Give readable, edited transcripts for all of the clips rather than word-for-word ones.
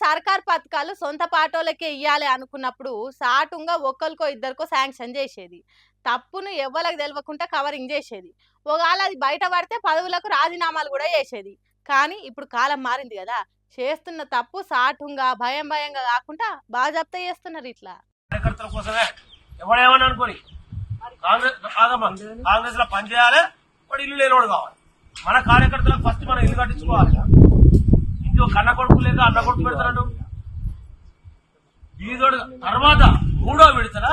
సర్కార్ పథకాలు సొంత పాటోళ్ళకే ఇయ్యాలి అనుకున్నప్పుడు సాటుంగా ఒక్కరికో ఇద్దరికో శాంక్షన్ చేసేది. తప్పును ఎవ్వలకు తెలవకుండా కవరింగ్ చేసేది. ఒకవేళ అది బయట పడితే పదవులకు రాజీనామాలు కూడా చేసేది. కానీ ఇప్పుడు కాలం మారింది కదా, చేస్తున్న తప్పు సాటుంగా భయం భయంగా కాకుండా బాజాప్తా చేస్తున్నారు. ఇట్లా కార్యకర్తల కోసమే ఎవడేమని అనుకోని కాంగ్రెస్ లో పనిచేయాలి, వాడు ఇల్లు లేనివాడు కావాలి. మన కార్యకర్తలకు ఫస్ట్ మనం ఇల్లు కట్టించుకోవాలి. ఇంకో కన్న కొడుకు లేక అన్న కొడుకు పెడతాడు బీదోడు. తర్వాత మూడో విడతల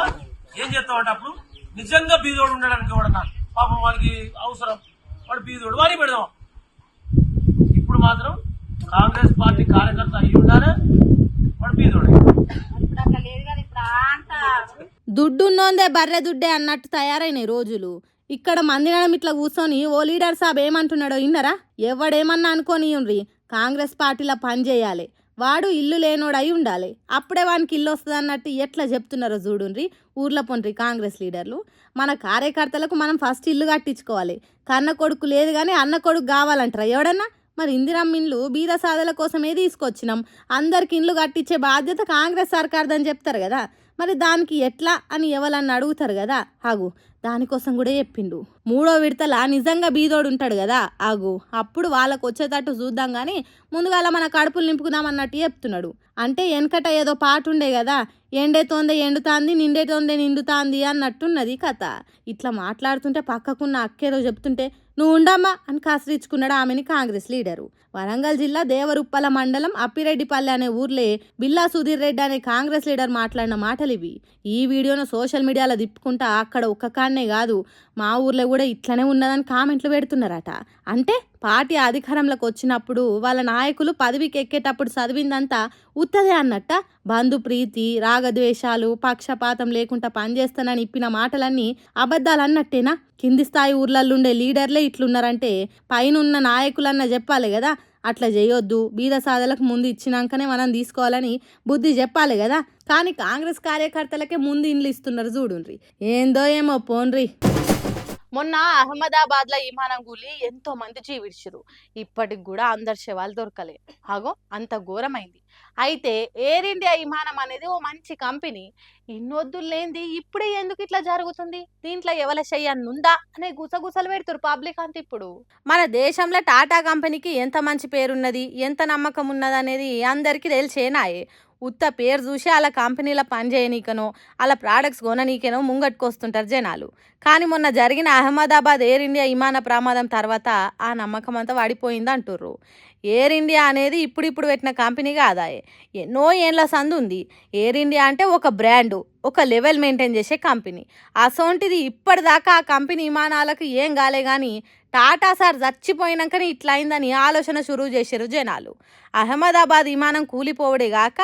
ఏం చేస్తామంటే అప్పుడు నిజంగా బీదోడు ఉండడానికి ఎవడన్నా పాపం వాడికి అవసరం, వాడు బీదోడు వాడిని పెడదాం. ఇప్పుడు మాత్రం కాంగ్రెస్ పార్టీ కార్యకర్త అయ్యి ఉండాలి, వాడు బీదోడు. దుడ్డున్నోందే బర్రె దుడ్డే అన్నట్టు తయారైనాయి రోజులు. ఇక్కడ మందిరం ఇట్లా కూర్చొని ఓ లీడర్ సాబ్ ఏమంటున్నాడో ఇన్నరా? ఎవడేమన్నా అనుకోని కాంగ్రెస్ పార్టీలో పని చేయాలి, వాడు ఇల్లు లేనోడై ఉండాలి, అప్పుడే వానికి ఇల్లు వస్తుంది అన్నట్టు ఎట్లా చెప్తున్నారో చూడుండ్రి ఊర్లో పొండ్రి కాంగ్రెస్ లీడర్లు. మన కార్యకర్తలకు మనం ఫస్ట్ ఇల్లు కట్టించుకోవాలి. కన్న కొడుకు లేదు కానీ అన్న కొడుకు కావాలంటారా ఎవడన్నా? మరి ఇందిరమ్మ ఇండ్లు బీద సాధల కోసమే తీసుకొచ్చినాం, అందరికి ఇండ్లు కట్టించే బాధ్యత కాంగ్రెస్ సర్కార్దని చెప్తారు కదా, మరి దానికి ఎట్లా అని ఎవరన్నా అడుగుతారు కదా. ఆగు, దానికోసం కూడా చెప్పిండు. మూడో విడతల నిజంగా బీదోడు ఉంటాడు కదా, ఆగు అప్పుడు వాళ్ళకు వచ్చేటట్టు చూద్దాం కానీ ముందుగాల మన కడుపులు నింపుకుందాం అన్నట్టు చెప్తున్నాడు. అంటే వెనకట ఏదో పాట ఉండే కదా, ఎండేతోందే ఎండుతాంది నిండేతోందే నిండుతాంది అన్నట్టున్నది కథ. ఇట్లా మాట్లాడుతుంటే పక్కకున్న అక్కేదో చెప్తుంటే నువ్వు ఉండమ్మా అని కాసరించుకున్నాడు ఆమెని కాంగ్రెస్ లీడరు. వరంగల్ జిల్లా దేవరుప్పల మండలం అప్పిరెడ్డిపల్లె అనే ఊర్లే బిల్లా సుధీర్ రెడ్డి అనే కాంగ్రెస్ లీడర్ మాట్లాడిన మాటలు ఇవి. ఈ వీడియోను సోషల్ మీడియాలో తిప్పుకుంటా అక్కడ ఒక్క కాడనే కాదు మా ఊర్లో కూడా ఇట్లనే ఉన్నదని కామెంట్లు పెడుతున్నారట. అంటే పార్టీ అధికారంలోకి వచ్చినప్పుడు వాళ్ళ నాయకులు పదవికి ఎక్కేటప్పుడు చదివిందంతా ఉత్తదే అన్నట్ట. బంధు ప్రీతి, రాగద్వేషాలు, పక్షపాతం లేకుండా పనిచేస్తానని ఇప్పిన మాటలన్నీ అబద్ధాలు అన్నట్టేనా? కింది స్థాయి ఊర్లల్లుండే లీడర్లే ఇట్లున్నారంటే పైనున్న నాయకులన్నా చెప్పాలి కదా, అట్లా చేయొద్దు, బీద సాధలకు ముందు ఇచ్చినాకనే మనం తీసుకోవాలని బుద్ధి చెప్పాలి కదా. కానీ కాంగ్రెస్ కార్యకర్తలకే ముందు ఇండ్లు ఇస్తున్నారు చూడుండ్రి. ఏందో ఏమో పోన్రి. మొన్న అహ్మదాబాద్లో విమానం కూలి ఎంతో మంది జీవిడ్చిరు. ఇప్పటికి కూడా అందరు శవాలు దొరకలే. అగో అంత ఘోరమైంది. అయితే ఎయిర్ ఇండియా విమానం అనేది ఓ మంచి కంపెనీ, ఇన్నొద్దులు లేనిది ఇప్పుడే ఎందుకు ఇట్లా జరుగుతుంది, దీంట్లో ఎవల చెయ్యనుందా అనే గుసగుసలు పెడుతురు పబ్లిక్ అంత. ఇప్పుడు మన దేశంలో టాటా కంపెనీకి ఎంత మంచి పేరున్నది, ఎంత నమ్మకం ఉన్నది అనేది అందరికీ తెలిసేనాయే. ఉత్త పేరు చూసి అలా కంపెనీల పని చేయనీకనో అలా ప్రోడక్ట్స్ కొననీకనో ముంగట్టుకొస్తుంటారు జనాలు. కానీ మొన్న జరిగిన అహ్మదాబాద్ ఎయిర్ ఇండియా విమాన ప్రమాదం తర్వాత ఆ నమ్మకం అంతా వాడిపోయింది అంటుర్రు. ఎయిర్ ఇండియా అనేది ఇప్పుడిప్పుడు పెట్టిన కంపెనీ కాదాయే, ఎన్నో ఏళ్ళ సందు ఉంది. ఎయిర్ ఇండియా అంటే ఒక బ్రాండు, ఒక లెవెల్ మెయింటైన్ చేసే కంపెనీ. అసోంటిది ఇప్పటిదాకా ఆ కంపెనీ విమానాలకు ఏం కాలే కానీ టాటా సార్ చచ్చిపోయినాకనే ఇట్లా అయిందని ఆలోచన షురూ చేశారు జనాలు. అహ్మదాబాద్ విమానం కూలిపోవడే గాక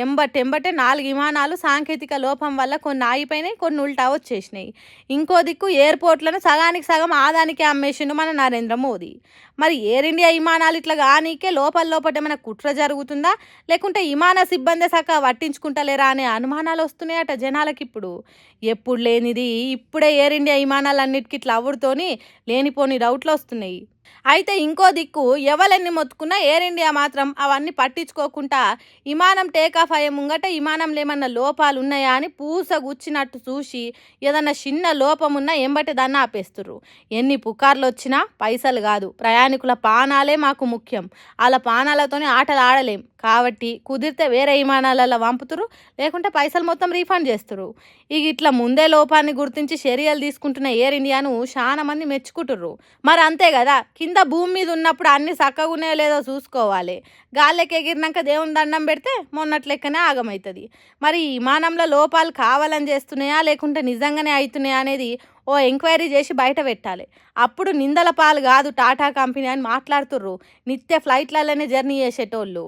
ఎంబటెంబటే 4 విమానాలు సాంకేతిక లోపం వల్ల కొన్ని ఆగిపోయినాయి, కొన్ని ఉల్టా వచ్చేసినాయి. ఇంకో దిక్కు ఎయిర్పోర్ట్లను సగానికి సగం ఆదానికి అమ్మేసిండు మన నరేంద్ర మోదీ. మరి ఎయిర్ ఇండియా విమానాలు ఇట్లా కానీకే లోపల కుట్ర జరుగుతుందా, లేకుంటే విమాన సిబ్బంది సక్క పట్టించుకుంటలేరా అనే అనుమానాలు వస్తున్నాయట జనాలకి. ఇప్పుడు ఎప్పుడు లేనిది ఇప్పుడే ఎయిర్ ఇండియా విమానాలన్నిటికీ ఇట్లా అవ్వడుతోని లేనిపోని డౌట్లు వస్తున్నాయి. అయితే ఇంకో దిక్కు ఎవరెన్ని మొత్తుకున్నా ఎయిర్ ఇండియా మాత్రం అవన్నీ పట్టించుకోకుండా విమానం టేకాఫ్ అయ్యే ముంగట విమానంలో ఏమన్నా లోపాలు ఉన్నాయా అని పూసగుచ్చినట్టు చూసి ఏదన్నా చిన్న లోపం ఉన్నా ఎంబటి దాన్ని ఆపేస్తుర్రు. ఎన్ని పుకార్లు వచ్చినా పైసలు కాదు, ప్రయాణికుల పానాలే మాకు ముఖ్యం, వాళ్ళ పానాలతోనే ఆటలు ఆడలేం కాబట్టి కుదిరితే వేరే విమానాలలో పంపుతురు, లేకుంటే పైసలు మొత్తం రీఫండ్ చేస్తురు. ఇక ఇట్లా ముందే లోపాన్ని గుర్తించి చర్యలు తీసుకుంటున్న ఎయిర్ ఇండియాను చాలా మంది మెచ్చుకుంటుర్రు. మరి అంతే కదా, కింద భూమి మీద ఉన్నప్పుడు అన్ని చక్కగా ఉన్నాయో లేదో చూసుకోవాలి. గాల్లెకి ఎగిరినాక దేవుని దండం పెడితే మొన్నట్లెక్కనే ఆగమవుతుంది. మరి ఈ విమానంలో లోపాలు కావాలని చేస్తున్నాయా లేకుంటే నిజంగానే అవుతున్నాయా అనేది ఓ ఎంక్వైరీ చేసి బయట పెట్టాలి. అప్పుడు నిందల పాలు కాదు టాటా కంపెనీ అని మాట్లాడుతుర్రు నిత్య ఫ్లైట్లలోనే జర్నీ చేసేటోళ్ళు.